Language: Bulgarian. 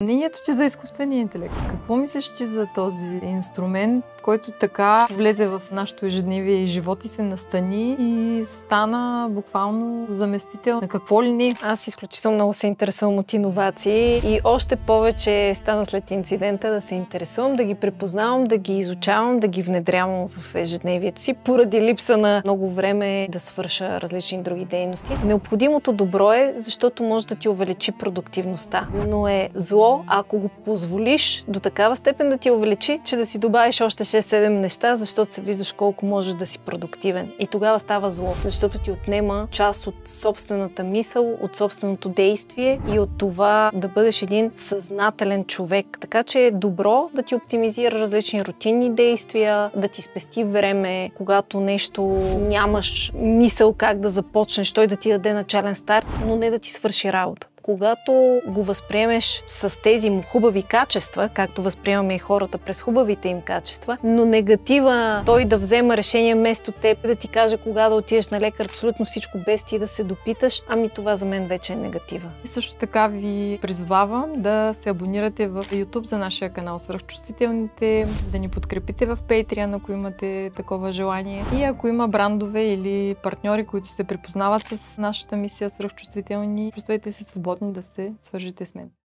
Мнението ти за изкуствения интелект. Какво мислиш ти за този инструмент, който така влезе в нашето ежедневие и живот и се настани и стана буквално заместител на какво ли не? Аз изключително много се интересувам от иновации и още повече стана след инцидента да се интересувам, да ги препознавам, да ги изучавам, да ги внедрявам в ежедневието си, поради липса на много време да свърша различни други дейности. Необходимото добро е, защото може да ти увеличи продуктивността, но е зло, ако го позволиш до такава степен да ти увеличи, че да си добавиш още 6-7 неща, защото се виждаш колко можеш да си продуктивен. И тогава става зло, защото ти отнема част от собствената мисъл, от собственото действие и от това да бъдеш един съзнателен човек. Така че е добро да ти оптимизира различни рутинни действия, да ти спести време, когато нещо нямаш мисъл как да започнеш, той да ти даде начален старт, но не да ти свърши работа. Когато го възприемеш с тези му хубави качества, както възприемаме и хората през хубавите им качества, но негатива той да взема решение вместо теб, да ти каже кога да отидеш на лекар, абсолютно всичко без ти да се допиташ, ами това за мен вече е негатива. И също така ви призовавам да се абонирате в YouTube за нашия канал Свръхчувствителните, да ни подкрепите в Patreon, ако имате такова желание. И ако има брандове или партньори, които се припознават с нашата мисия Свръхчувствителни, чувствайте се свободни да се свържете с мен.